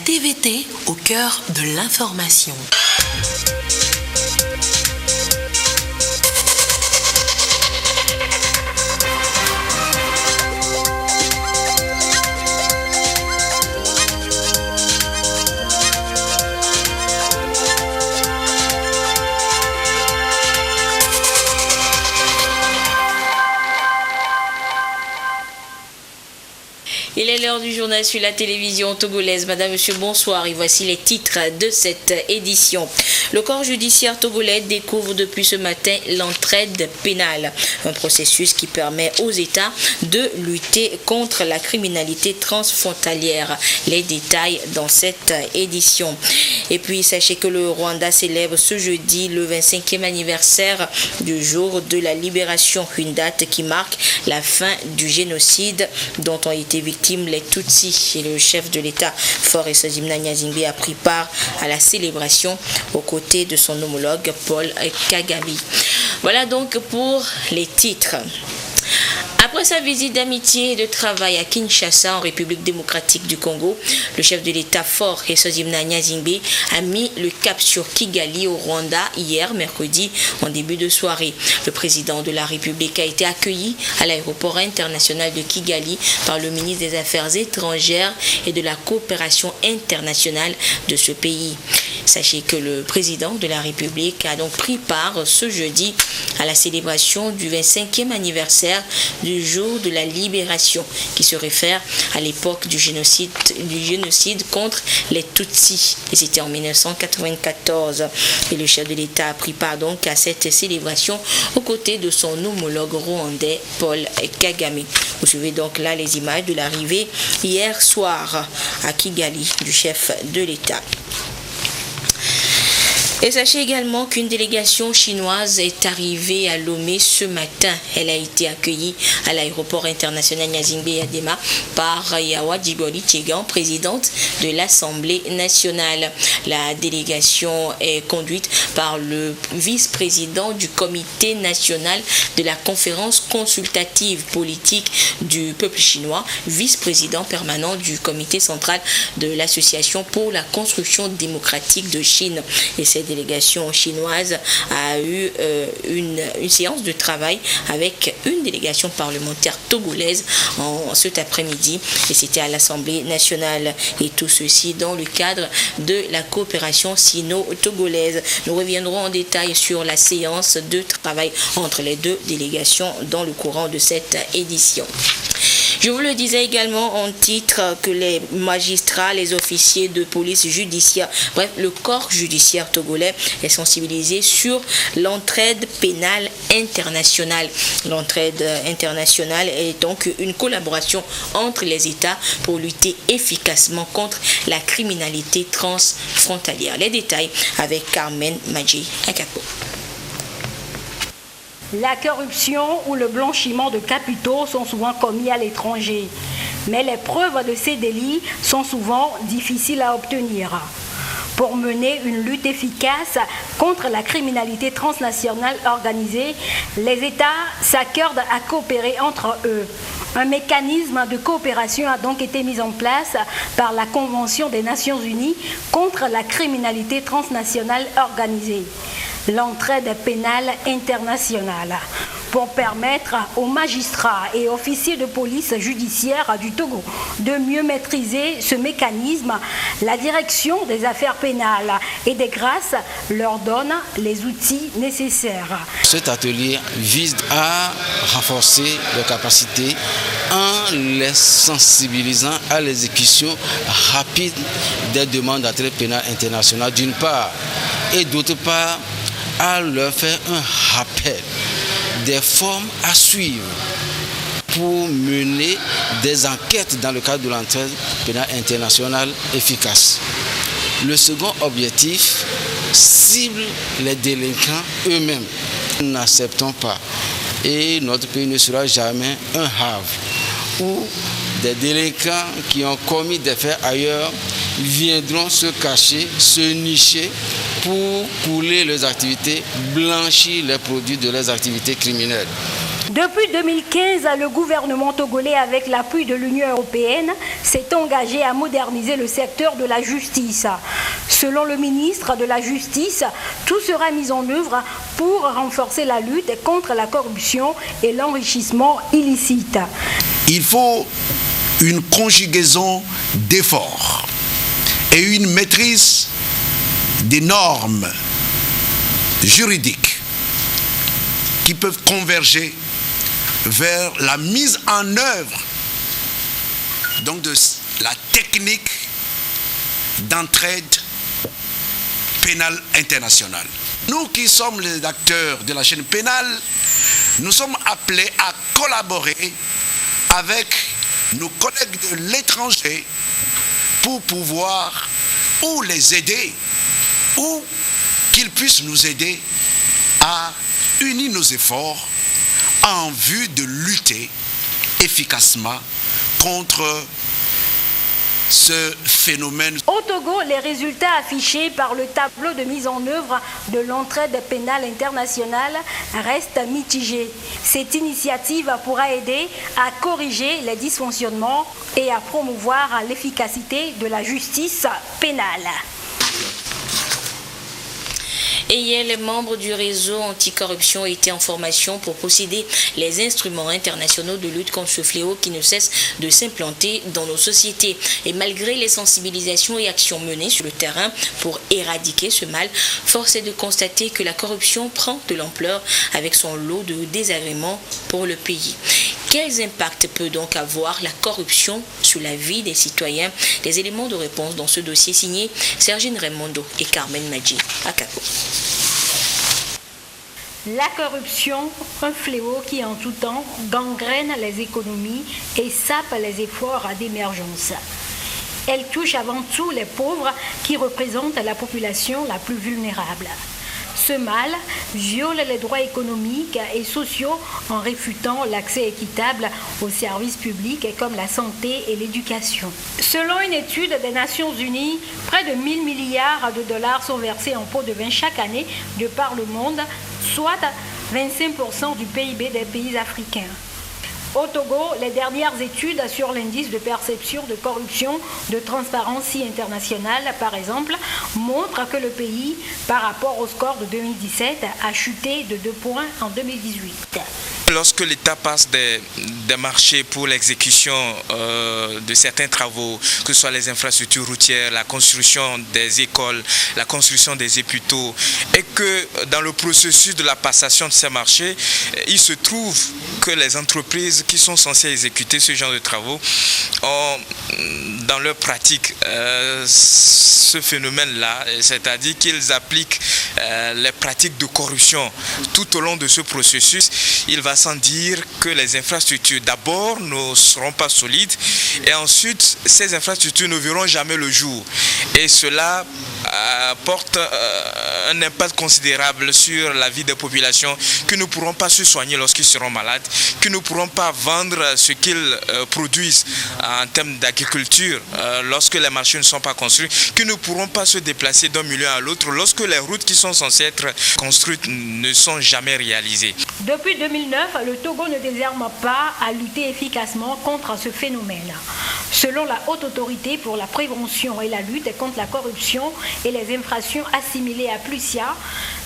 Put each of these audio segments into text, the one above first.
TVT au cœur de l'information. Il est l'heure du journal sur la télévision togolaise. Madame, monsieur, bonsoir. Et voici les titres de cette édition. Le corps judiciaire togolais découvre depuis ce matin l'entraide pénale, un processus qui permet aux États de lutter contre la criminalité transfrontalière. Les détails dans cette édition. Et puis, sachez que le Rwanda célèbre ce jeudi le 25e anniversaire du jour de la libération, une date qui marque la fin du génocide dont ont été victimes les Tutsis. Et le chef de l'État, Faure Esazimna Nyasimbe, a pris part à la célébration aux côtés de son homologue Paul Kagame. Voilà donc pour les titres. Après sa visite d'amitié et de travail à Kinshasa, en République démocratique du Congo, le chef de l'État Faure Esazimna Nyasimbe a mis le cap sur Kigali au Rwanda hier, mercredi, en début de soirée. Le président de la République a été accueilli à l'aéroport international de Kigali par le ministre des Affaires étrangères et de la coopération internationale de ce pays. Sachez que le président de la République a donc pris part ce jeudi à la célébration du 25e anniversaire du jour de la libération, qui se réfère à l'époque du génocide contre les Tutsis. Et c'était en 1994. Et le chef de l'État a pris part donc à cette célébration aux côtés de son homologue rwandais Paul Kagame. Vous suivez donc là les images de l'arrivée hier soir à Kigali du chef de l'État. Et sachez également qu'une délégation chinoise est arrivée à Lomé ce matin. Elle a été accueillie à l'aéroport international Nyasimbe Yadema par Yawa Djibori Tchegan, présidente de l'Assemblée nationale. La délégation est conduite par le vice-président du comité national de la conférence consultative politique du peuple chinois, vice-président permanent du comité central de l'association pour la construction démocratique de Chine. Et cette délégation chinoise a eu une séance de travail avec une délégation parlementaire togolaise cet après-midi, et c'était à l'Assemblée nationale, et tout ceci dans le cadre de la coopération sino-togolaise. Nous reviendrons en détail sur la séance de travail entre les deux délégations dans le courant de cette édition. Je vous le disais également en titre que les magistrats, les officiers de police judiciaire, bref, le corps judiciaire togolais est sensibilisé sur l'entraide pénale internationale. L'entraide internationale est donc une collaboration entre les États pour lutter efficacement contre la criminalité transfrontalière. Les détails avec Carmen Madji Akapo. La corruption ou le blanchiment de capitaux sont souvent commis à l'étranger, mais les preuves de ces délits sont souvent difficiles à obtenir. Pour mener une lutte efficace contre la criminalité transnationale organisée, les États s'accordent à coopérer entre eux. Un mécanisme de coopération a donc été mis en place par la Convention des Nations Unies contre la criminalité transnationale organisée, l'entraide pénale internationale, pour permettre aux magistrats et officiers de police judiciaire du Togo de mieux maîtriser ce mécanisme. La direction des affaires pénales et des grâces leur donne les outils nécessaires. Cet atelier vise à renforcer leurs capacités en les sensibilisant à l'exécution rapide des demandes d'entraide pénale internationale d'une part, et d'autre part à leur faire un rappel des formes à suivre pour mener des enquêtes dans le cadre de l'entraide pénale internationale efficace. Le second objectif cible les délinquants eux-mêmes. Nous n'acceptons pas, et notre pays ne sera jamais un havre où des délinquants qui ont commis des faits ailleurs viendront se cacher, se nicher pour couler leurs activités, blanchir les produits de leurs activités criminelles. Depuis 2015, le gouvernement togolais, avec l'appui de l'Union européenne, s'est engagé à moderniser le secteur de la justice. Selon le ministre de la Justice, tout sera mis en œuvre pour renforcer la lutte contre la corruption et l'enrichissement illicite. Il faut une conjugaison d'efforts et une maîtrise des normes juridiques qui peuvent converger vers la mise en œuvre donc de la technique d'entraide pénale internationale. Nous qui sommes les acteurs de la chaîne pénale, nous sommes appelés à collaborer avec nos collègues de l'étranger pour pouvoir ou les aider ou qu'ils puissent nous aider à unir nos efforts en vue de lutter efficacement contre ce phénomène. Au Togo, les résultats affichés par le tableau de mise en œuvre de l'entraide pénale internationale restent mitigés. Cette initiative pourra aider à corriger les dysfonctionnements et à promouvoir l'efficacité de la justice pénale. Et hier, les membres du réseau anticorruption étaient en formation pour posséder les instruments internationaux de lutte contre ce fléau qui ne cesse de s'implanter dans nos sociétés. Et malgré les sensibilisations et actions menées sur le terrain pour éradiquer ce mal, force est de constater que la corruption prend de l'ampleur avec son lot de désagréments pour le pays. Quels impacts peut donc avoir la corruption sur la vie des citoyens? Des éléments de réponse dans ce dossier signé Sergine Raimondo et Carmen Madji à Capo. La corruption, un fléau qui en tout temps gangrène les économies et sape les efforts d'émergence. Elle touche avant tout les pauvres qui représentent la population la plus vulnérable. Ce mal viole les droits économiques et sociaux en réfutant l'accès équitable aux services publics comme la santé et l'éducation. Selon une étude des Nations Unies, près de 1 000 milliards de dollars sont versés en pots de vin chaque année de par le monde, soit 25% du PIB des pays africains. Au Togo, les dernières études sur l'indice de perception de corruption de Transparency International, par exemple, montrent que le pays, par rapport au score de 2017, a chuté de 2 points en 2018. Lorsque l'État passe des marchés pour l'exécution de certains travaux, que ce soit les infrastructures routières, la construction des écoles, la construction des hôpitaux, et que dans le processus de la passation de ces marchés, il se trouve que les entreprises qui sont censées exécuter ce genre de travaux ont dans leur pratique ce phénomène-là, c'est-à-dire qu'ils appliquent les pratiques de corruption tout au long de ce processus. Il va sans dire que les infrastructures d'abord ne seront pas solides et ensuite ces infrastructures ne verront jamais le jour. Et cela porte un impact considérable sur la vie des populations qui ne pourront pas se soigner lorsqu'ils seront malades, qui ne pourront pas vendre ce qu'ils produisent en termes d'agriculture lorsque les marchés ne sont pas construits, qui ne pourront pas se déplacer d'un milieu à l'autre lorsque les routes qui sont censées être construites ne sont jamais réalisées. Depuis 2009, le Togo ne désarme pas à lutter efficacement contre ce phénomène. Selon la Haute Autorité pour la prévention et la lutte contre la corruption et les infractions assimilées à Plusia,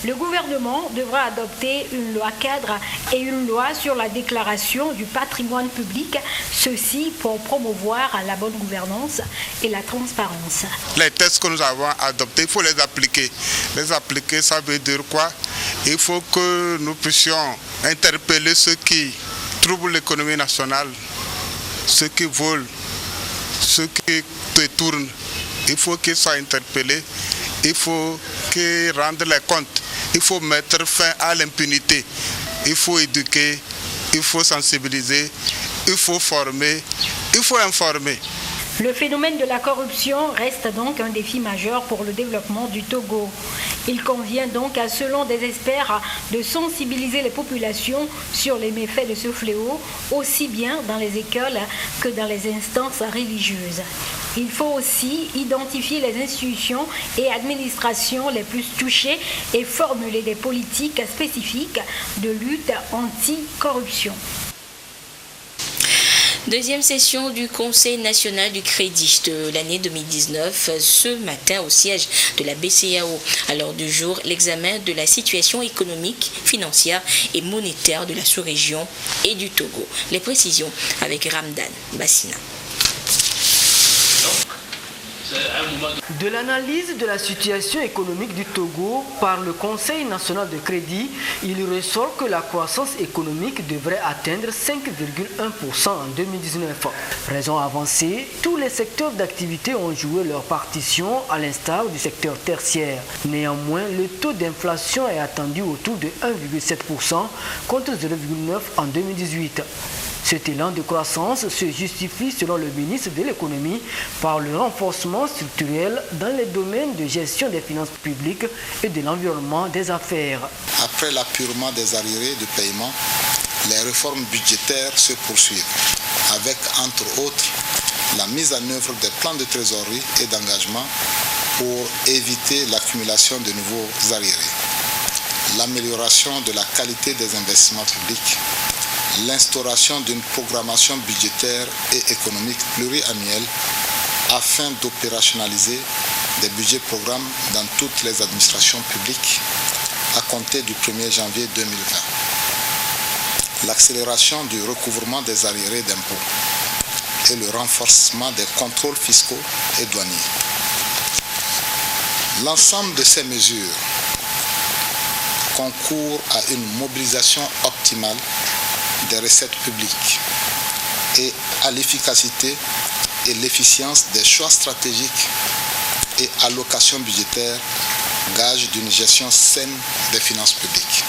le gouvernement devra adopter une loi cadre et une loi sur la déclaration du patrimoine public, ceci pour promouvoir la bonne gouvernance et la transparence. Les textes que nous avons adoptés, il faut les appliquer. Les appliquer, ça veut dire quoi? Il faut que nous puissions interpeller ceux qui troublent l'économie nationale, ceux qui volent, ceux qui détournent. Il faut qu'ils soient interpellés, il faut qu'ils rendent les comptes, il faut mettre fin à l'impunité, il faut éduquer, il faut sensibiliser, il faut former, il faut informer. Le phénomène de la corruption reste donc un défi majeur pour le développement du Togo. Il convient donc, selon des experts, de sensibiliser les populations sur les méfaits de ce fléau, aussi bien dans les écoles que dans les instances religieuses. Il faut aussi identifier les institutions et administrations les plus touchées et formuler des politiques spécifiques de lutte anti-corruption. Deuxième session du Conseil national du crédit de l'année 2019, ce matin au siège de la BCEAO. À l'ordre du jour, l'examen de la situation économique, financière et monétaire de la sous-région et du Togo. Les précisions avec Ramdan Bassina. De l'analyse de la situation économique du Togo par le Conseil national de crédit, il ressort que la croissance économique devrait atteindre 5,1% en 2019. Raison avancée, tous les secteurs d'activité ont joué leur partition à l'instar du secteur tertiaire. Néanmoins, le taux d'inflation est attendu autour de 1,7% contre 0,9% en 2018. Cet élan de croissance se justifie, selon le ministre de l'économie, par le renforcement structurel dans les domaines de gestion des finances publiques et de l'environnement des affaires. Après l'appurement des arriérés de paiement, les réformes budgétaires se poursuivent, avec entre autres la mise en œuvre des plans de trésorerie et d'engagement pour éviter l'accumulation de nouveaux arriérés, l'amélioration de la qualité des investissements publics, l'instauration d'une programmation budgétaire et économique pluriannuelle afin d'opérationnaliser des budgets programmes dans toutes les administrations publiques à compter du 1er janvier 2020. L'accélération du recouvrement des arriérés d'impôts et le renforcement des contrôles fiscaux et douaniers. L'ensemble de ces mesures concourt à une mobilisation optimale des recettes publiques et à l'efficacité et l'efficience des choix stratégiques et allocations budgétaires, gage d'une gestion saine des finances publiques.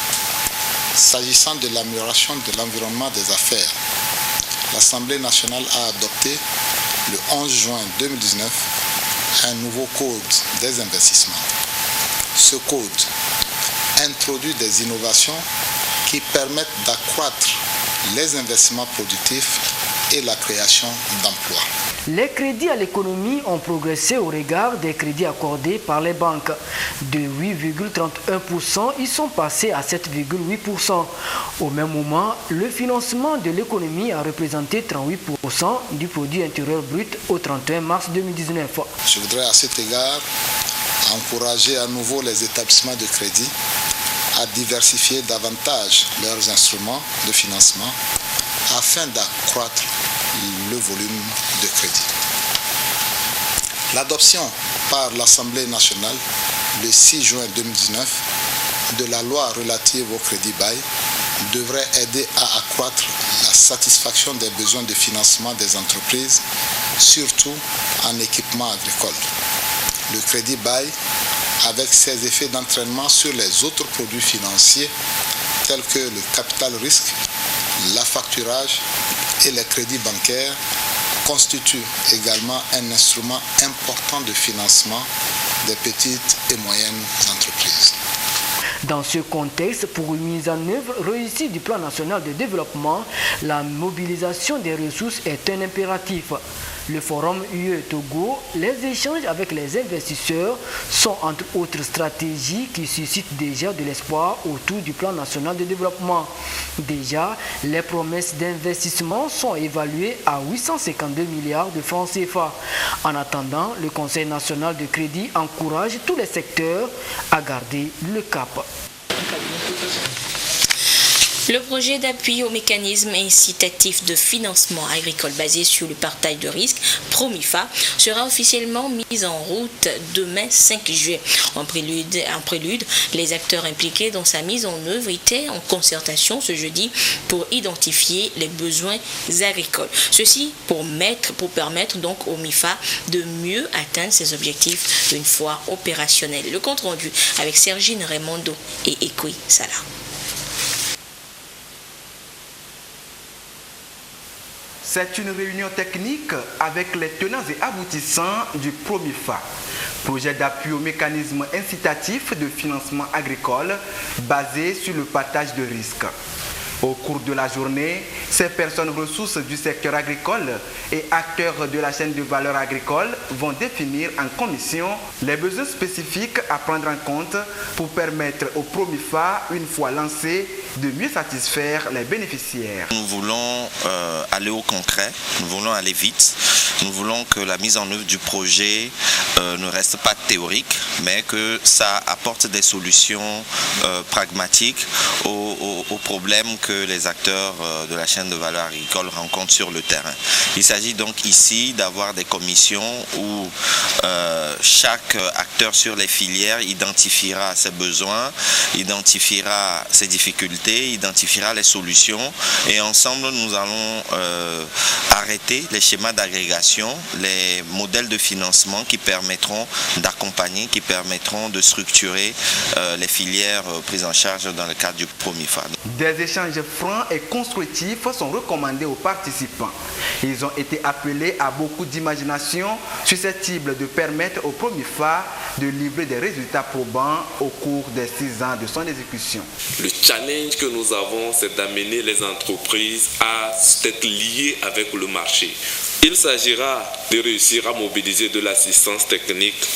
S'agissant de l'amélioration de l'environnement des affaires, l'Assemblée nationale a adopté le 11 juin 2019 un nouveau code des investissements. Ce code introduit des innovations qui permettent d'accroître les investissements productifs et la création d'emplois. Les crédits à l'économie ont progressé au regard des crédits accordés par les banques. De 8,31%, ils sont passés à 7,8%. Au même moment, le financement de l'économie a représenté 38% du produit intérieur brut au 31 mars 2019. Je voudrais à cet égard encourager à nouveau les établissements de crédit à diversifier davantage leurs instruments de financement afin d'accroître le volume de crédit. L'adoption par l'Assemblée nationale le 6 juin 2019 de la loi relative au crédit bail devrait aider à accroître la satisfaction des besoins de financement des entreprises, surtout en équipement agricole. Le crédit bail, avec ses effets d'entraînement sur les autres produits financiers tels que le capital risque, l'affacturage et les crédits bancaires, constitue également un instrument important de financement des petites et moyennes entreprises. Dans ce contexte, pour une mise en œuvre réussie du plan national de développement, la mobilisation des ressources est un impératif. Le forum UE Togo, les échanges avec les investisseurs sont entre autres stratégies qui suscitent déjà de l'espoir autour du plan national de développement. Déjà, les promesses d'investissement sont évaluées à 852 milliards de francs CFA. En attendant, le Conseil national de crédit encourage tous les secteurs à garder le cap. Le projet d'appui au mécanisme incitatif de financement agricole basé sur le partage de risques, PROMIFA, sera officiellement mis en route demain 5 juillet. En prélude, les acteurs impliqués dans sa mise en œuvre étaient en concertation ce jeudi pour identifier les besoins agricoles. Ceci pour permettre donc au MIFA de mieux atteindre ses objectifs une fois opérationnel. Le compte rendu avec Sergine Raimondo et Ekui Salah. c'est une réunion technique avec les tenants et aboutissants du PROMIFA, projet d'appui au mécanisme incitatif de financement agricole basé sur le partage de risques. Au cours de la journée, ces personnes ressources du secteur agricole et acteurs de la chaîne de valeur agricole vont définir en commission les besoins spécifiques à prendre en compte pour permettre au PROMIFA, une fois lancé, de mieux satisfaire les bénéficiaires. Nous voulons aller au concret, nous voulons aller vite, nous voulons que la mise en œuvre du projet ne reste pas théorique, mais que ça apporte des solutions pragmatiques aux problèmes que les acteurs de la chaîne de valeur agricole rencontrent sur le terrain. Il s'agit donc ici d'avoir des commissions où chaque acteur sur les filières identifiera ses besoins, identifiera ses difficultés, identifiera les solutions et ensemble nous allons arrêter les schémas d'agrégation, les modèles de financement qui permettront d'accompagner, qui permettront de structurer les filières prises en charge dans le cadre du PROMIFA. Des échanges francs et constructifs sont recommandés aux participants. Ils ont été appelés à beaucoup d'imagination susceptible de permettre au PROMIFA de livrer des résultats probants au cours des 6 ans de son exécution. Le challenge que nous avons, c'est d'amener les entreprises à être liées avec le marché. Il s'agira de réussir à mobiliser de l'assistance technique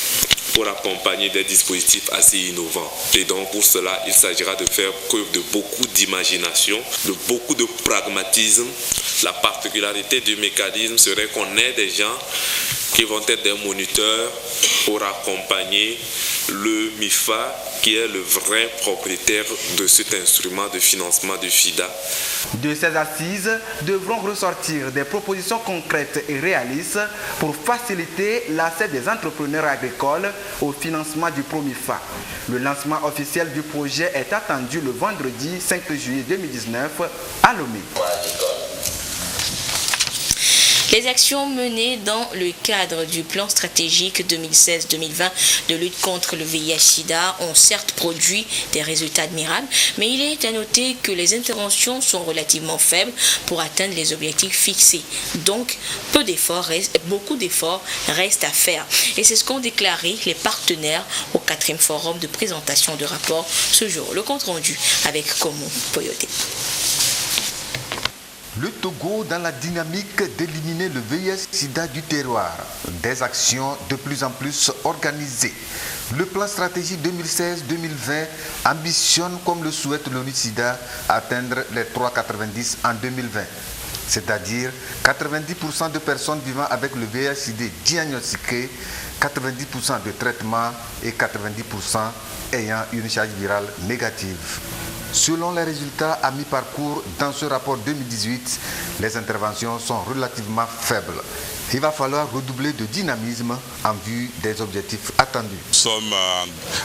pour accompagner des dispositifs assez innovants. Et donc pour cela, il s'agira de faire preuve de beaucoup d'imagination, de beaucoup de pragmatisme. La particularité du mécanisme serait qu'on ait des gens qui vont être des moniteurs pour accompagner le MIFA, qui est le vrai propriétaire de cet instrument de financement du FIDA. De ces assises devront ressortir des propositions concrètes et réalistes pour faciliter l'accès des entrepreneurs agricoles au financement du PROMIFA. Le lancement officiel du projet est attendu le vendredi 5 juillet 2019 à Lomé. Les actions menées dans le cadre du plan stratégique 2016-2020 de lutte contre le VIH-Sida ont certes produit des résultats admirables, mais il est à noter que les interventions sont relativement faibles pour atteindre les objectifs fixés. Donc, beaucoup d'efforts restent à faire. Et c'est ce qu'ont déclaré les partenaires au 4e forum de présentation de rapport ce jour. Le compte rendu avec Komo Poyoté. Le Togo dans la dynamique d'éliminer le VIH-Sida du terroir. Des actions de plus en plus organisées. Le plan stratégique 2016-2020 ambitionne, comme le souhaite l'ONU-SIDA, atteindre les 3,90 en 2020. C'est-à-dire 90% de personnes vivant avec le VIH-Sida diagnostiquées, 90% de traitement et 90% ayant une charge virale négative. Selon les résultats à mi-parcours dans ce rapport 2018, les interventions sont relativement faibles. Il va falloir redoubler de dynamisme en vue des objectifs attendus. Nous sommes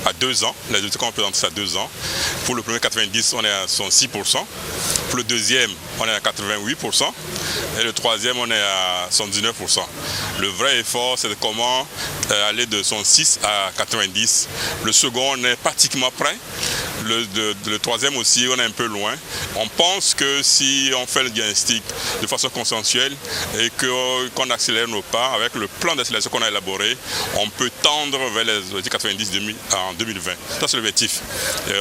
à 2 ans, les résultats qu'on présente c'est à 2 ans. Pour le premier 90, on est à 6%. Pour le deuxième, on est à 88%. Et le troisième, on est à 119%. Le vrai effort, c'est de comment aller de 106 à 90. Le second, on est pratiquement prêt. Le troisième aussi, on est un peu loin. On pense que si on fait le diagnostic de façon consensuelle et qu'on accélère nos pas avec le plan d'accélération qu'on a élaboré, on peut tendre vers les objectifs 90 en 2020. Ça, c'est l'objectif.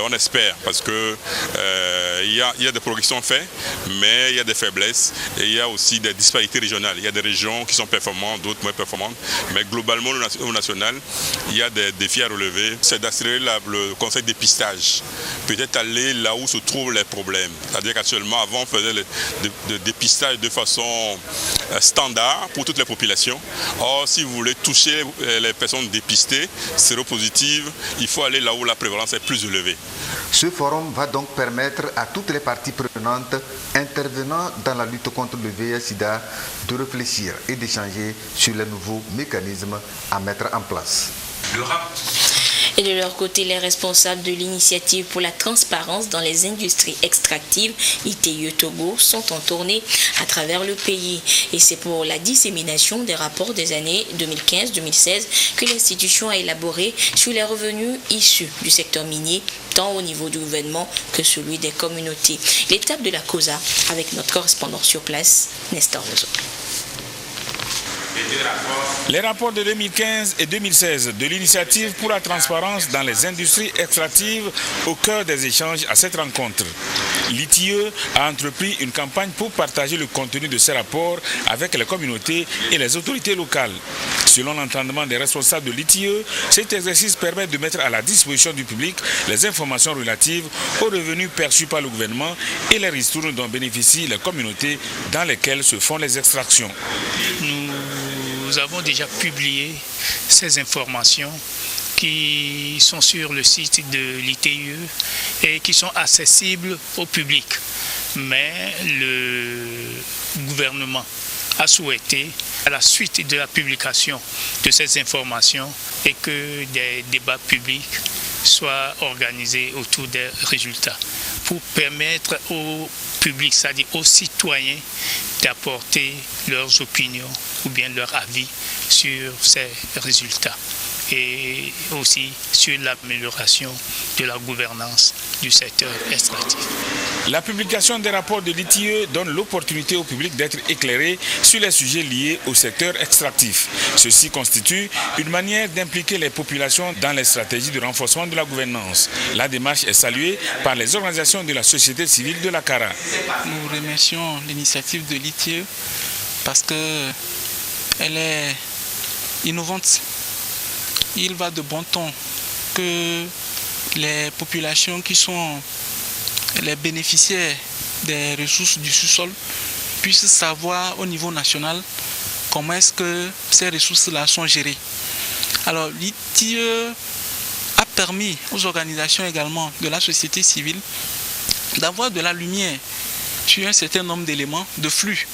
On espère parce que il y a des progressions faites, mais il y a des faiblesses et il y a aussi des disparités régionales. Il y a des régions qui sont performantes, d'autres moins performantes, mais globalement au national, il y a des défis à relever. C'est d'accélérer le conseil de dépistage. Peut-être aller là où se trouvent les problèmes. C'est-à-dire qu'actuellement, avant, on faisait le dépistage de façon standard pour toutes les populations. Or, si vous voulez toucher les personnes dépistées, séropositives, il faut aller là où la prévalence est plus élevée. Ce forum va donc permettre à toutes les parties prenantes intervenant dans la lutte contre le VIH-Sida de réfléchir et d'échanger sur les nouveaux mécanismes à mettre en place. Et de leur côté, les responsables de l'initiative pour la transparence dans les industries extractives, ITIE Togo, sont en tournée à travers le pays. Et c'est pour la dissémination des rapports des années 2015-2016 que l'institution a élaboré sur les revenus issus du secteur minier, tant au niveau du gouvernement que celui des communautés. L'étape de la COSA avec notre correspondant sur place, Nestor Rozo. Les rapports de 2015 et 2016 de l'initiative pour la transparence dans les industries extractives au cœur des échanges à cette rencontre. L'ITIE a entrepris une campagne pour partager le contenu de ces rapports avec les communautés et les autorités locales. Selon l'entendement des responsables de l'ITIE, cet exercice permet de mettre à la disposition du public les informations relatives aux revenus perçus par le gouvernement et les ristournes dont bénéficient les communautés dans lesquelles se font les extractions. Nous avons déjà publié ces informations qui sont sur le site de l'ITIE et qui sont accessibles au public. Mais le gouvernement a souhaité, à la suite de la publication de ces informations, et que des débats publics soient organisés autour des résultats pour permettre au public, c'est-à-dire aux citoyens, d'apporter leurs opinions ou bien leur avis sur ces résultats et aussi sur l'amélioration de la gouvernance du secteur extractif. La publication des rapports de l'ITIE donne l'opportunité au public d'être éclairé sur les sujets liés au secteur extractif. Ceci constitue une manière d'impliquer les populations dans les stratégies de renforcement de la gouvernance. La démarche est saluée par les organisations de la société civile de la CARA. Nous remercions l'initiative de l'ITIE parce qu'elle est innovante. Il va de bon ton que les populations qui sont les bénéficiaires des ressources du sous-sol puissent savoir au niveau national comment est-ce que ces ressources-là sont gérées. Alors l'ITIE a permis aux organisations également de la société civile d'avoir de la lumière sur un certain nombre d'éléments de flux,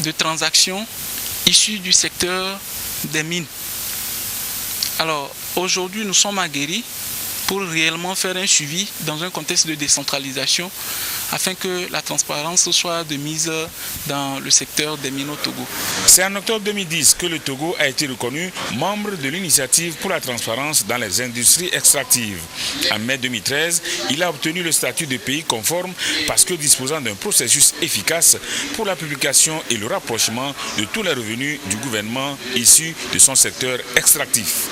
de transactions issues du secteur des mines. Alors aujourd'hui nous sommes aguerris pour réellement faire un suivi dans un contexte de décentralisation afin que la transparence soit de mise dans le secteur des mines au Togo. C'est en octobre 2010 que le Togo a été reconnu membre de l'initiative pour la transparence dans les industries extractives. En mai 2013, il a obtenu le statut de pays conforme parce que disposant d'un processus efficace pour la publication et le rapprochement de tous les revenus du gouvernement issus de son secteur extractif.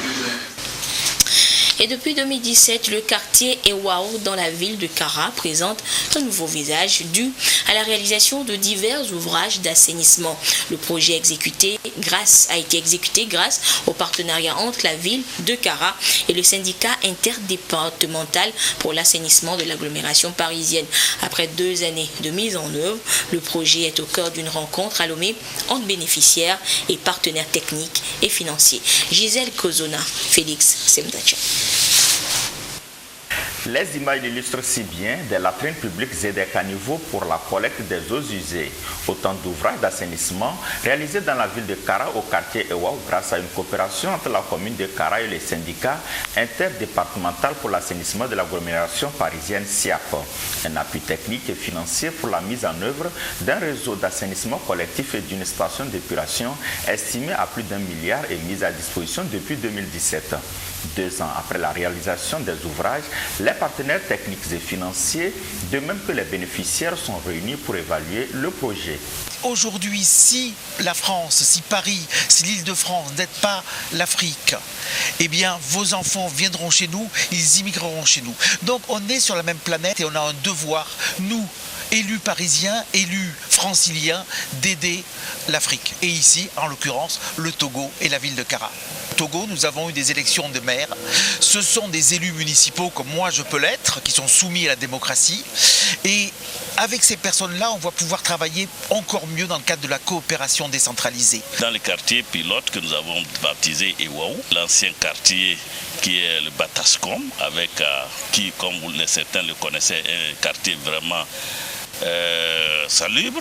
Et depuis 2017, le quartier Ewao dans la ville de Kara présente un nouveau visage dû à la réalisation de divers ouvrages d'assainissement. Le projet a été exécuté grâce au partenariat entre la ville de Kara et le syndicat interdépartemental pour l'assainissement de l'agglomération parisienne. Après 2 années de mise en œuvre, le projet est au cœur d'une rencontre à Lomé entre bénéficiaires et partenaires techniques et financiers. Gisèle Kozona, Félix Semdacha. Les images illustrent si bien des latrines publiques et des caniveaux pour la collecte des eaux usées. Autant d'ouvrages d'assainissement réalisés dans la ville de Kara au quartier Ewao grâce à une coopération entre la commune de Kara et les syndicats interdépartemental pour l'assainissement de l'agglomération parisienne SIAP. Un appui technique et financier pour la mise en œuvre d'un réseau d'assainissement collectif et d'une station d'épuration estimée à plus d'1 milliard et mise à disposition depuis 2017. 2 ans après la réalisation des ouvrages, les partenaires techniques et financiers, de même que les bénéficiaires, sont réunis pour évaluer le projet. Aujourd'hui, si la France, si Paris, si l'Île-de-France n'aide pas l'Afrique, eh bien, vos enfants viendront chez nous, ils immigreront chez nous. Donc, on est sur la même planète et on a un devoir, nous, élus parisiens, élus franciliens, d'aider l'Afrique. Et ici, en l'occurrence, le Togo et la ville de Kara. Au Togo, nous avons eu des élections de maires. Ce sont des élus municipaux comme moi je peux l'être, qui sont soumis à la démocratie. Et avec ces personnes-là, on va pouvoir travailler encore mieux dans le cadre de la coopération décentralisée. Dans le quartier pilote que nous avons baptisé Ewao, l'ancien quartier qui est le Batascom, avec qui, comme certains le connaissaient, est un quartier vraiment salubre,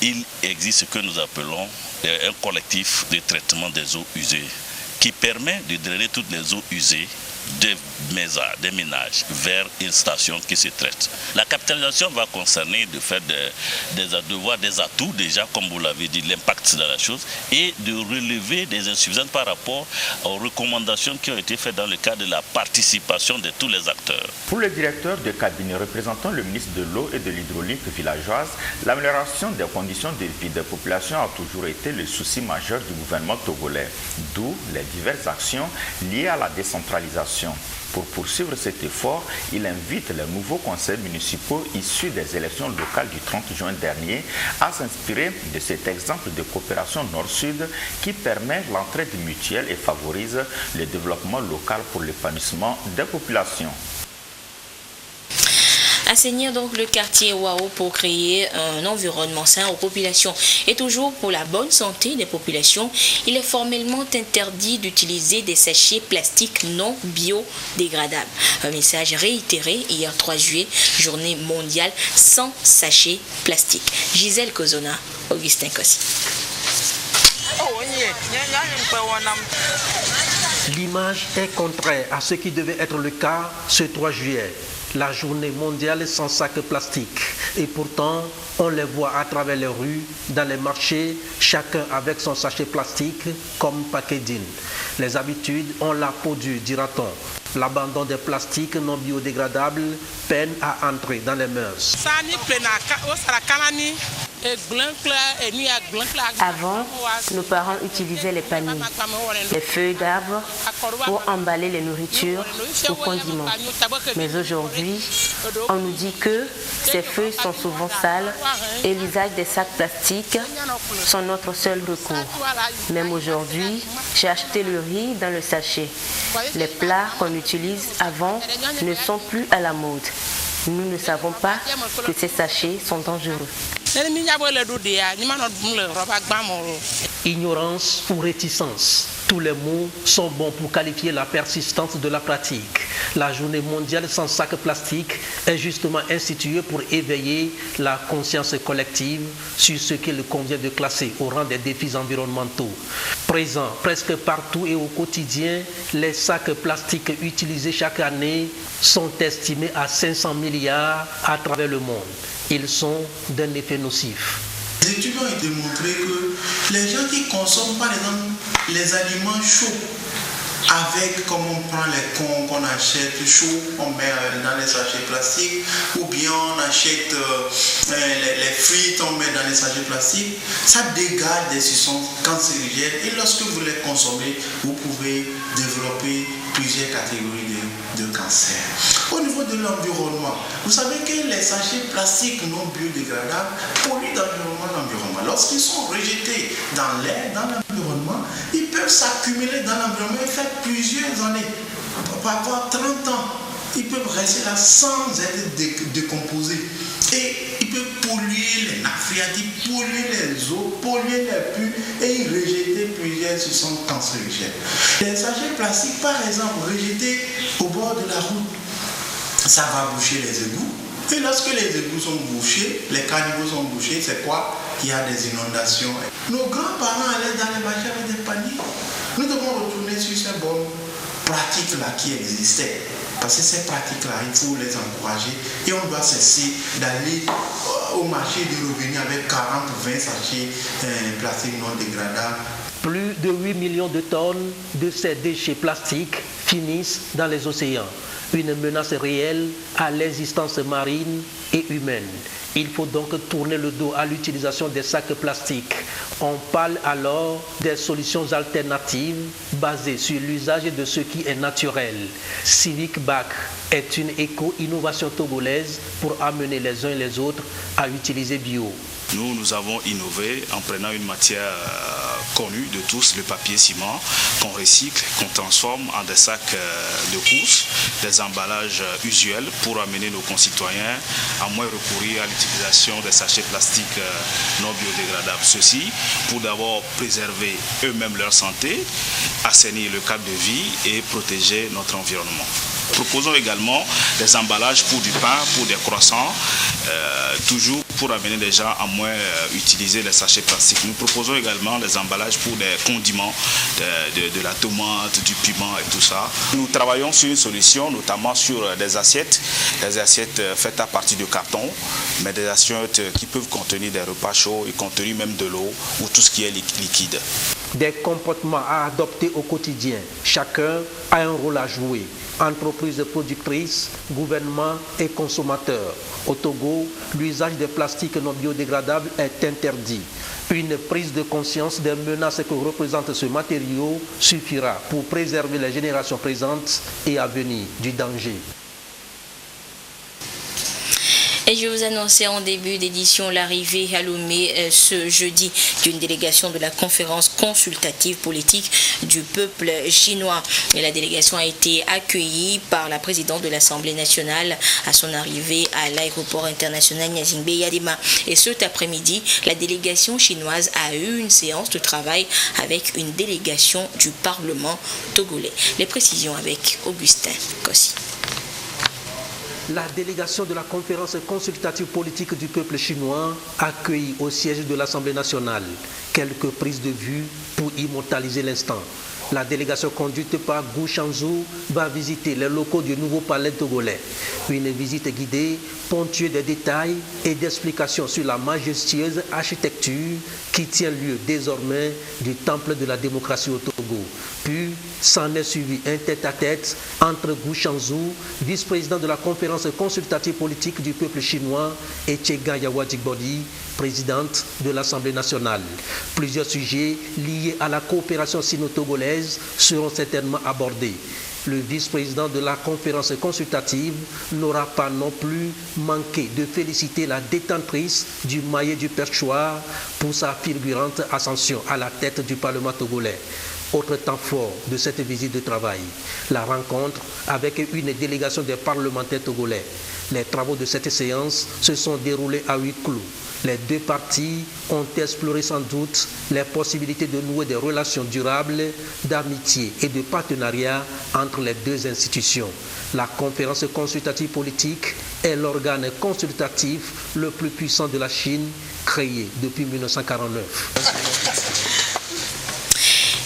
il existe ce que nous appelons un collectif de traitement des eaux usées qui permet de drainer toutes les eaux usées des ménages vers une station qui se traite. La capitalisation va concerner de faire de voir des atouts déjà, comme vous l'avez dit, l'impact dans la chose, et de relever des insuffisances par rapport aux recommandations qui ont été faites dans le cadre de la participation de tous les acteurs. Pour le directeur de cabinet représentant le ministre de l'eau et de l'hydraulique villageoise, l'amélioration des conditions de vie des populations a toujours été le souci majeur du gouvernement togolais, d'où les diverses actions liées à la décentralisation. Pour poursuivre cet effort, il invite les nouveaux conseils municipaux issus des élections locales du 30 juin dernier à s'inspirer de cet exemple de coopération nord-sud qui permet l'entraide mutuelle et favorise le développement local pour l'épanouissement des populations. Assainir donc le quartier Wao pour créer un environnement sain aux populations. Et toujours pour la bonne santé des populations, il est formellement interdit d'utiliser des sachets plastiques non biodégradables. Un message réitéré hier 3 juillet, journée mondiale sans sachets plastiques. Gisèle Kozona, Augustin Kossi. L'image est contraire à ce qui devait être le cas ce 3 juillet. La journée mondiale sans sac plastique. Et pourtant, on les voit à travers les rues, dans les marchés, chacun avec son sachet plastique comme packaging. Les habitudes ont la peau dure, dira-t-on. L'abandon des plastiques non biodégradables peine à entrer dans les mœurs. Avant, nos parents utilisaient les paniers, les feuilles d'arbres pour emballer les nourritures ou condiments. Mais aujourd'hui, on nous dit que ces feuilles sont souvent sales et l'usage des sacs plastiques sont notre seul recours. Même aujourd'hui, j'ai acheté le riz dans le sachet. Les plats qu'on utilise avant ne sont plus à la mode. Nous ne savons pas que ces sachets sont dangereux. Ignorance ou réticence. Tous les mots sont bons pour qualifier la persistance de la pratique. La journée mondiale sans sac plastique est justement instituée pour éveiller la conscience collective sur ce qu'il convient de classer au rang des défis environnementaux. Présents presque partout et au quotidien, les sacs plastiques utilisés chaque année sont estimés à 500 milliards à travers le monde. Ils sont d'un effet nocif. Les études ont démontré que les gens qui consomment par exemple les aliments chauds, avec comme on prend les cons qu'on achète chauds, on met dans les sachets plastiques, ou bien on achète les frites, on met dans les sachets plastiques, ça dégage des substances cancérigènes et lorsque vous les consommez, vous pouvez développer plusieurs catégories de cancer. Au niveau de l'environnement, vous savez que les sachets plastiques non biodégradables polluent l'environnement. Lorsqu'ils sont rejetés dans l'air, dans l'environnement, ils peuvent s'accumuler dans l'environnement et faire plusieurs années, parfois 30 ans. Ils peuvent rester là sans être décomposés. Et ils peuvent polluer les nappes phréatiques, polluer les eaux, polluer les puits et y rejeter plusieurs substances cancérigènes. Les sachets plastiques, par exemple, rejetés au bord de la route, ça va boucher les égouts. Et lorsque les égouts sont bouchés, les caniveaux sont bouchés, c'est quoi? Il y a des inondations. Nos grands-parents allaient dans les marchés avec des paniers. Nous devons retourner sur ces bonnes pratiques-là qui existaient. Parce que ces pratiques-là, il faut les encourager et on doit cesser d'aller au marché de revenir avec 40 ou 20 sachets plastiques non dégradables. Plus de 8 millions de tonnes de ces déchets plastiques finissent dans les océans. Une menace réelle à l'existence marine et humaine. Il faut donc tourner le dos à l'utilisation des sacs plastiques. On parle alors des solutions alternatives basées sur l'usage de ce qui est naturel. Civic Bac est une éco-innovation togolaise pour amener les uns et les autres à utiliser bio. Nous avons innové en prenant une matière connue de tous, le papier ciment, qu'on recycle, qu'on transforme en des sacs de course, des emballages usuels pour amener nos concitoyens à moins recourir à l'utilisation des sachets plastiques non biodégradables. Ceci pour d'abord préserver eux-mêmes leur santé, assainir le cadre de vie et protéger notre environnement. Proposons également des emballages pour du pain, pour des croissants, toujours pour amener les gens à moins utiliser les sachets plastiques. Nous proposons également des emballages pour des condiments, de la tomate, du piment et tout ça. Nous travaillons sur une solution, notamment sur des assiettes faites à partir de carton, mais des assiettes qui peuvent contenir des repas chauds et contenir même de l'eau ou tout ce qui est liquide. Des comportements à adopter au quotidien. Chacun a un rôle à jouer. Entreprises productrices, gouvernement et consommateurs. Au Togo, l'usage des plastiques non biodégradables est interdit. Une prise de conscience des menaces que représente ce matériau suffira pour préserver les générations présentes et à venir du danger. Et je vous annonçais en début d'édition l'arrivée à Lomé ce jeudi d'une délégation de la conférence consultative politique du peuple chinois. Et la délégation a été accueillie par la présidente de l'Assemblée nationale à son arrivée à l'aéroport international Gnassingbé Yadema. Et cet après-midi, la délégation chinoise a eu une séance de travail avec une délégation du Parlement togolais. Les précisions avec Augustin Kossi. La délégation de la conférence consultative politique du peuple chinois accueille au siège de l'Assemblée nationale quelques prises de vue pour immortaliser l'instant. La délégation conduite par Gu Shanzhou va visiter les locaux du nouveau palais togolais. Une visite guidée, ponctuée de détails et d'explications sur la majestueuse architecture qui tient lieu désormais du temple de la démocratie au Togo. Puis, s'en est suivi un tête-à-tête entre Gu Shanzhou, vice-président de la conférence consultative politique du peuple chinois, et Tchega Yawadjigbodi, présidente de l'Assemblée nationale. Plusieurs sujets liés à la coopération sino-togolaise seront certainement abordés. Le vice-président de la conférence consultative n'aura pas non plus manqué de féliciter la détentrice du maillet du perchoir pour sa fulgurante ascension à la tête du Parlement togolais. Autre temps fort de cette visite de travail, la rencontre avec une délégation des parlementaires togolais. Les travaux de cette séance se sont déroulés à huis clos. Les deux parties ont exploré sans doute les possibilités de nouer des relations durables, d'amitié et de partenariat entre les deux institutions. La conférence consultative politique est l'organe consultatif le plus puissant de la Chine, créé depuis 1949.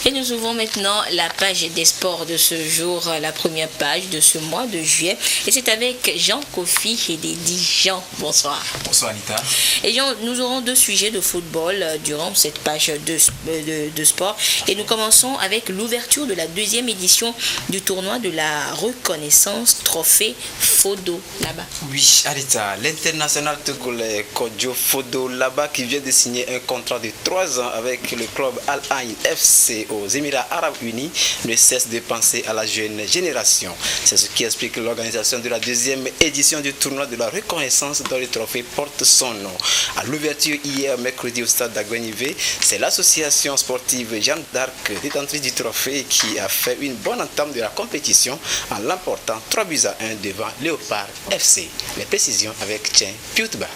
Et nous ouvrons maintenant la page des sports de ce jour, la première page de ce mois de juillet. Et c'est avec Jean Kofi et Dédi. Jean, bonsoir. Bonsoir Anita. Et Jean, nous aurons deux sujets de football durant cette page de sport. Et nous commençons avec l'ouverture de la deuxième édition du tournoi de la reconnaissance Trophée Fodo là-bas. Oui, Anita, l'international togolais Kodjo Fodo là-bas qui vient de signer un contrat de 3 ans avec le club Al Ain FC aux Émirats Arabes Unis ne cesse de penser à la jeune génération. C'est ce qui explique l'organisation de la deuxième édition du tournoi de la reconnaissance dont le trophée porte son nom. À l'ouverture hier mercredi au stade d'Aguenivé, c'est l'association sportive Jeanne d'Arc, détentrice du trophée, qui a fait une bonne entame de la compétition en l'emportant 3-1 devant Léopard FC. Les précisions avec Tien Piutba.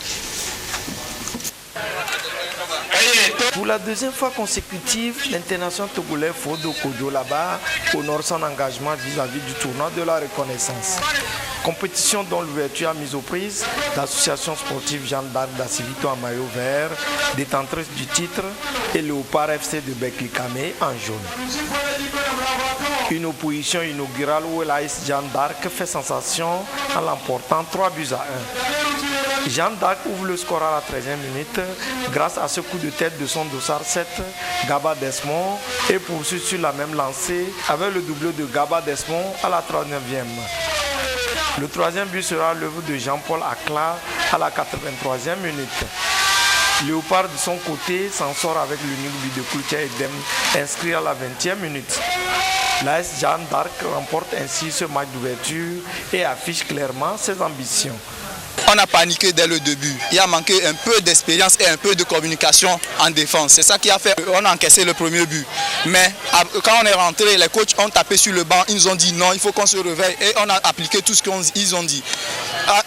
Pour la deuxième fois consécutive, l'international togolais Fodo Kodjo là-bas honore son engagement vis-à-vis du tournoi de la reconnaissance. Compétition dont l'ouverture a mis aux prises l'association sportive Jeanne d'Arc d'Assivito en maillot vert, détentrice du titre, et Léopard FC de Beklikame en jaune. Une opposition inaugurale où l'AS Jeanne d'Arc fait sensation en l'emportant 3-1. Jeanne d'Arc ouvre le score à la 13e minute grâce à ce coup de tête de son dossard 7, Gaba Desmond, et poursuit sur la même lancée avec le doublé de Gaba Desmond à la 39e. Le troisième but sera l'œuvre de Jean-Paul Akla à la 83e minute. Léopard de son côté s'en sort avec l'unique but de Koutia Edem inscrit à la 20e minute. L'AS Jeanne d'Arc remporte ainsi ce match d'ouverture et affiche clairement ses ambitions. On a paniqué dès le début. Il a manqué un peu d'expérience et un peu de communication en défense. C'est ça qui a fait qu'on a encaissé le premier but. Mais quand on est rentré, les coachs ont tapé sur le banc. Ils nous ont dit non, il faut qu'on se réveille. Et on a appliqué tout ce qu'ils ont dit.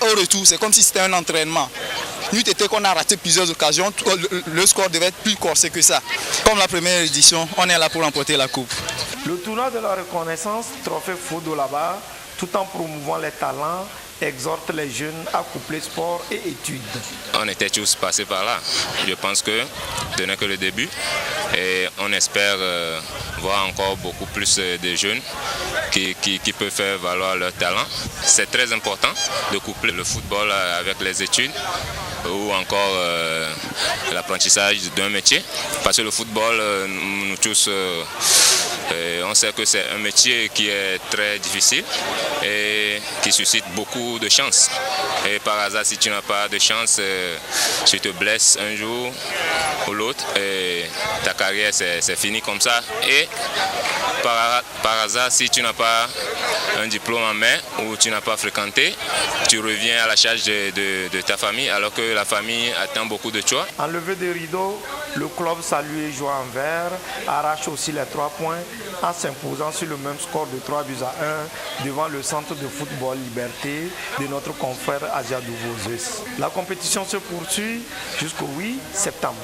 Au retour, c'est comme si c'était un entraînement. Nous était qu'on a raté plusieurs occasions. Le score devait être plus corsé que ça. Comme la première édition, on est là pour remporter la coupe. Le tournoi de la reconnaissance, trophée Fodo là-bas, tout en promouvant les talents, exhorte les jeunes à coupler sport et études. On était tous passés par là. Je pense que ce n'est que le début et on espère voir encore beaucoup plus de jeunes qui peuvent faire valoir leur talent. C'est très important de coupler le football avec les études ou encore l'apprentissage d'un métier. Parce que le football, nous tous, on sait que c'est un métier qui est très difficile et qui suscite beaucoup de chance. Et par hasard, si tu n'as pas de chance, tu te blesses un jour ou l'autre et ta carrière c'est fini comme ça. Et par hasard, si tu n'as pas un diplôme en main ou tu n'as pas fréquenté, tu reviens à la charge de ta famille alors que la famille attend beaucoup de toi. En levée de rideau, le club salué Joinvert arrache aussi les 3 points en s'imposant sur le même score de 3-1 devant le centre de football Liberté de notre confrère Aziadou Vozes. La compétition se poursuit jusqu'au 8 septembre.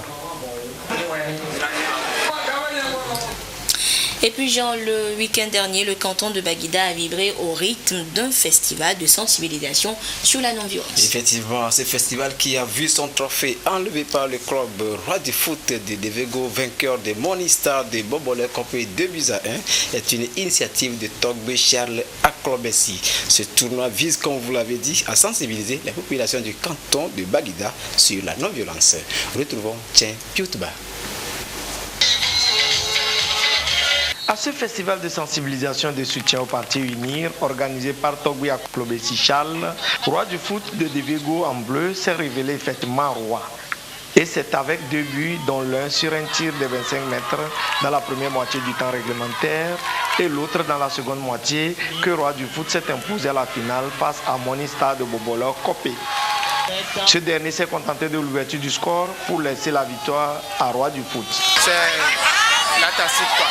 Et puis Jean, le week-end dernier, le canton de Baguida a vibré au rythme d'un festival de sensibilisation sur la non-violence. Effectivement, ce festival qui a vu son trophée enlevé par le club Roi du foot de Devego, vainqueur de Morning Star de Bobolé, compris 2-1, est une initiative de Togbe Charles Aklobessi. Ce tournoi vise, comme vous l'avez dit, à sensibiliser la population du canton de Baguida sur la non-violence. Retrouvons Tien Piutba. À ce festival de sensibilisation et de soutien au parti Unir, organisé par Togbe Aklobessi Charles, Roi du foot de Devego en bleu s'est révélé effectivement roi. Et c'est avec 2 buts, dont l'un sur un tir de 25 mètres dans la première moitié du temps réglementaire et l'autre dans la seconde moitié, que Roi du foot s'est imposé à la finale face à Morning Star de Bobolo Copé. Ce dernier s'est contenté de l'ouverture du score pour laisser la victoire à Roi du foot. C'est la tactique, quoi.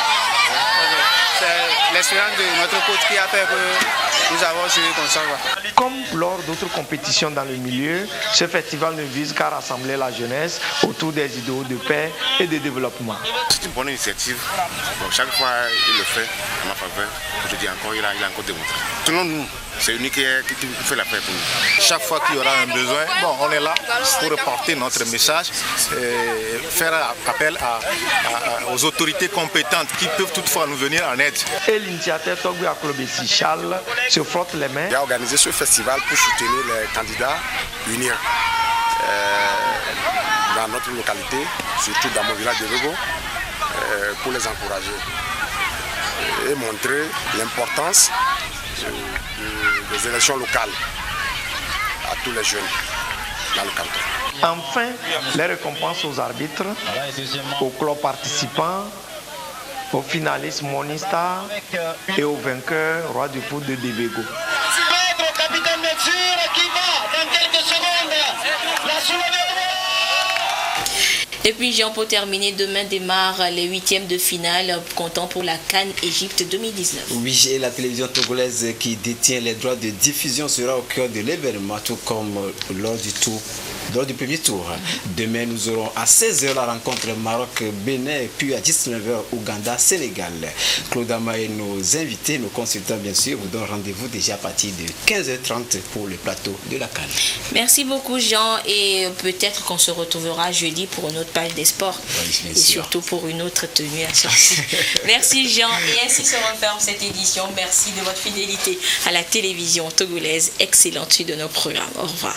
C'est l'expérience de notre coach qui a fait que nous avons joué comme ça. Comme lors d'autres compétitions dans le milieu, ce festival ne vise qu'à rassembler la jeunesse autour des idéaux de paix et de développement. C'est une bonne initiative. Donc, chaque fois, il le fait à ma faveur. Je dis encore, il a encore démontré. Selon nous, c'est lui qui fait la paix pour nous. Chaque fois qu'il y aura un besoin, on est là pour reporter notre message, et faire appel aux autorités compétentes qui peuvent toutefois nous venir en aide. Et l'initiateur Togbe Aklobessi Charles se frotte les mains. Il a organisé ce festival pour soutenir les candidats unis dans notre localité, surtout dans mon village de Logo, pour les encourager et montrer l'importance des élections locales à tous les jeunes dans le canton. Enfin, les récompenses aux arbitres, aux clubs participants, aux finalistes Morning Star et aux vainqueurs Roi du foot de Devego. Notre capitaine Metsure qui va dans quelques secondes la soulever. Et puis Jean, pour terminer, demain démarre les 8e de finale comptant pour la CAN Égypte 2019. Oui, et la télévision togolaise qui détient les droits de diffusion sera au cœur de l'événement, tout comme lors du premier tour. Demain, nous aurons à 16h la rencontre Maroc-Bénin, puis à 19h Ouganda-Sénégal. Claude Ama et nos invités, nos consultants bien sûr, vous donnent rendez-vous déjà à partir de 15h30 pour le plateau de la CAN. Merci beaucoup Jean, et peut-être qu'on se retrouvera jeudi pour une autre page des sports, oui, et surtout pour une autre tenue à sortir. Merci Jean, et ainsi se referme cette édition. Merci de votre fidélité à la télévision togolaise. Excellente suite de nos programmes. Au revoir.